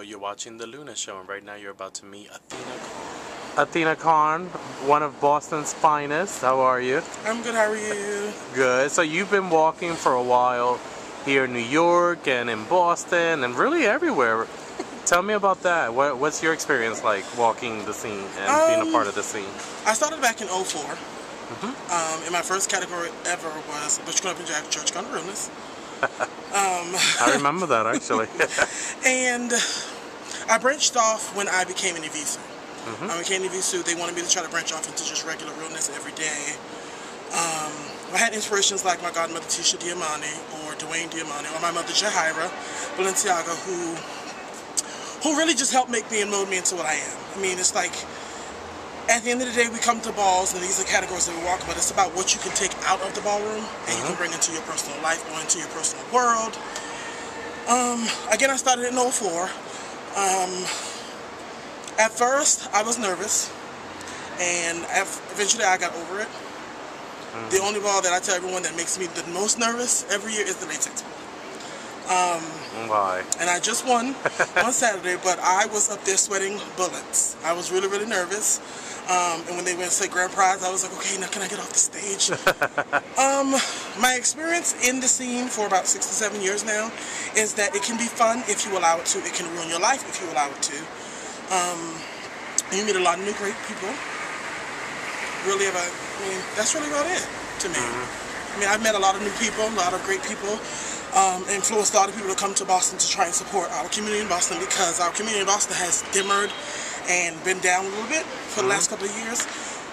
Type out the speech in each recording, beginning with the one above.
You're watching The Luna Show, and right now you're about to meet Athena Khan. Athena Khan, one of Boston's finest. How are you? I'm good, how are you? Good. So you've been walking for a while here in New York and in Boston and really everywhere. Tell me about that. What's your experience like walking the scene and being a part of the scene? I started back in '04. And my first category ever was Butch Queen and Church Gun Realness. I remember that actually. And I branched off when I became an EVSU. I became an EVSU. They wanted me to try to branch off into just regular realness every day. I had inspirations like my godmother Tisha Diamante or Dwayne Diamante or my mother Jahira Balenciaga who really just helped make me and mold me into what I am. I mean, it's like at the end of the day, we come to balls, and these are categories that we walk, but it's about what you can take out of the ballroom and you can bring into your personal life or into your personal world. Again, I started in '04. At first, I was nervous, and eventually I got over it. The only ball that I tell everyone that makes me the most nervous every year is the latex ball. Why? And I just won on Saturday, but I was up there sweating bullets. I was really, really nervous. And when they went to say grand prize, I was like, okay, now can I get off the stage? My experience in the scene for about 6 to 7 years now is that it can be fun if you allow it to. It can ruin your life if you allow it to. You meet a lot of new great people. Really about, I mean, that's really about it to me. I mean, I've met a lot of new people, a lot of great people. Influenced a lot of people to come to Boston to try and support our community in Boston because our community in Boston has dimmered and been down a little bit for the last couple of years.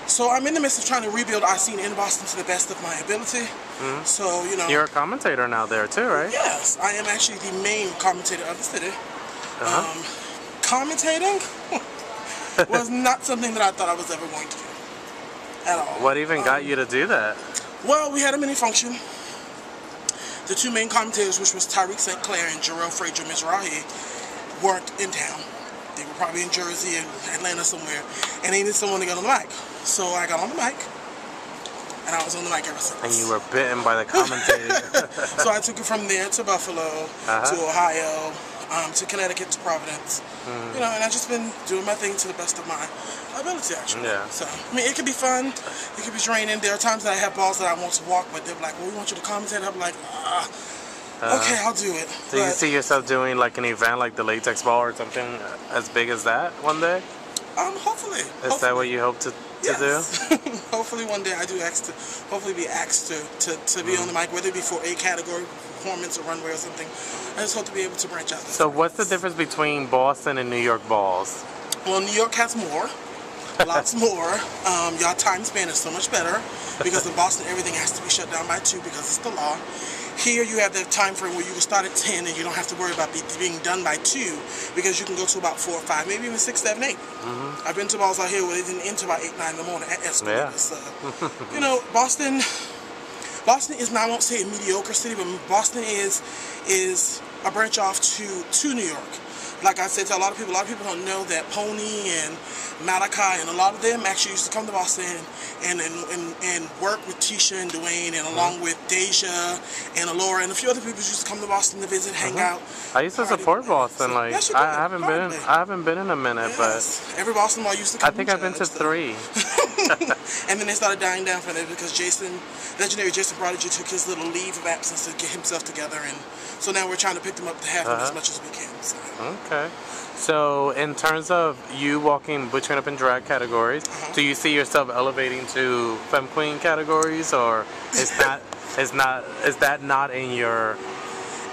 So I'm in the midst of trying to rebuild our scene in Boston to the best of my ability. So, you know. You're a commentator now there too, right? Yes, I am actually the main commentator of the city. Commentating was not something that I thought I was ever going to do at all. What even got you to do that? Well, we had a mini function. The two main commentators, which was Tyreek St. Clair and Jarrell Frazier Mizrahi, weren't in town. They were probably in Jersey and Atlanta somewhere, and they needed someone to get on the mic. So I got on the mic, and I was on the mic ever since. And you were bitten by the commentator. So I took it from there to Buffalo, to Ohio, to Connecticut, to Providence. You know, and I've just been doing my thing to the best of my ability, actually. Yeah. So, I mean, it could be fun. It could be draining. There are times that I have balls that I want to walk, but they're like, well, we want you to commentate. I'm like, okay, I'll do it. Do you see yourself doing like an event like the latex ball or something as big as that one day? Hopefully. Is that what you hope to do? Hopefully one day I do hopefully be asked to be on the mic, whether it be for a category, performance or runway or something. I just hope to be able to branch out. So what's the difference between Boston and New York balls? Well, New York has more. Lots more. Your time span is so much better because in Boston everything has to be shut down by 2 because it's the law. Here you have the time frame where you can start at 10 and you don't have to worry about being done by 2 because you can go to about 4 or 5, maybe even 6, 7, 8. I've been to balls out here where they didn't end until about 8, 9 in the morning at Escalator. So, you know, Boston is not, I won't say a mediocre city, but Boston is a branch off to New York. Like I said to a lot of people don't know that Pony and Malachi and a lot of them actually used to come to Boston and work with Tisha and Dwayne and along with Deja and Alora and a few other people used to come to Boston to visit, hang out. I used to support Boston. Like yes, I haven't been in a minute, but every Boston ball used to come. I think I've been to 3. And then they started dying down from there because legendary Jason Prodigy took his little leave of absence to get himself together, and so now we're trying to pick them up to have them as much as we can. So. Okay. So in terms of you walking Butch Queen up in drag categories, do you see yourself elevating to femme queen categories, or is that not in your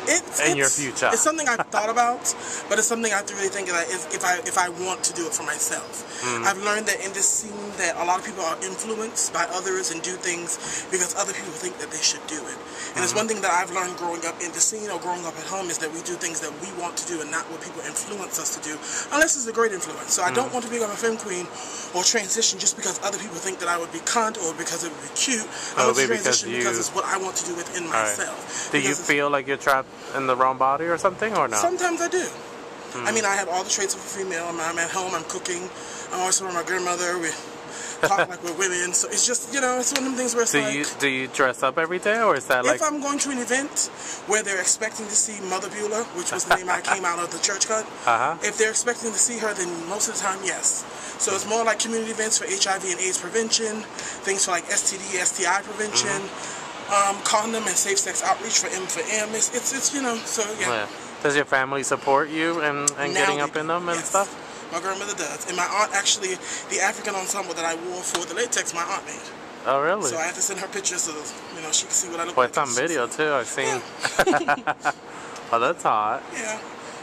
future? It's something I've thought about, but it's something I have to really think about if I want to do it for myself. I've learned that in this scene that a lot of people are influenced by others and do things because other people think that they should do it. And it's one thing that I've learned growing up in the scene or growing up at home is that we do things that we want to do and not what people influence us to do, unless it's a great influence. So I don't want to become a femme queen or transition just because other people think that I would be cunt or because it would be cute. I want to transition because it's what I want to do within myself. Do you feel like you're trapped in the wrong body or something, or no? Sometimes I do. I mean, I have all the traits of a female. I'm at home, I'm cooking. I'm always with my grandmother. talk like we're women. So it's just, you know, it's one of them things where it's do you dress up every day, or is that like? If I'm going to an event where they're expecting to see Mother Beulah, which was the name I came out of the church cut, if they're expecting to see her, then most of the time, yes. So it's more like community events for HIV and AIDS prevention, things for like STD, STI prevention, condom and safe sex outreach for M for M. It's you know, so yeah. Does your family support you and getting up in them and stuff? My grandmother does. And my aunt actually, the African ensemble that I wore for the latex, my aunt made. Oh, really? So I have to send her pictures so, you know, she can see what I look like. like. It's on video, too. I've seen. Yeah. Oh, that's hot. Yeah.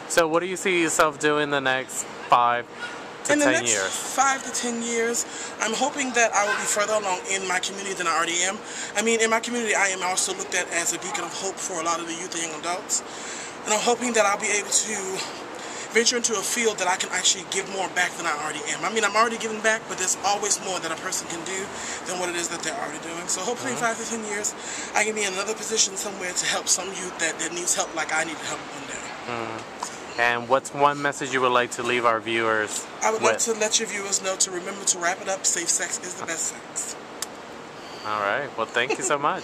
So what do you see yourself doing the next 5 to 10 years? In the next 5 to 10 years, I'm hoping that I will be further along in my community than I already am. I mean, in my community, I am also looked at as a beacon of hope for a lot of the youth and young adults. And I'm hoping that I'll be able to venture into a field that I can actually give more back than I already am. I mean, I'm already giving back, but there's always more that a person can do than what it is that they're already doing. So hopefully in 5 to 10 years, I can be in another position somewhere to help some youth that needs help like I need help one day. And what's one message you would like to leave our viewers I would like to let your viewers know to remember to wrap it up. Safe sex is the best sex. All right. Well, thank you so much.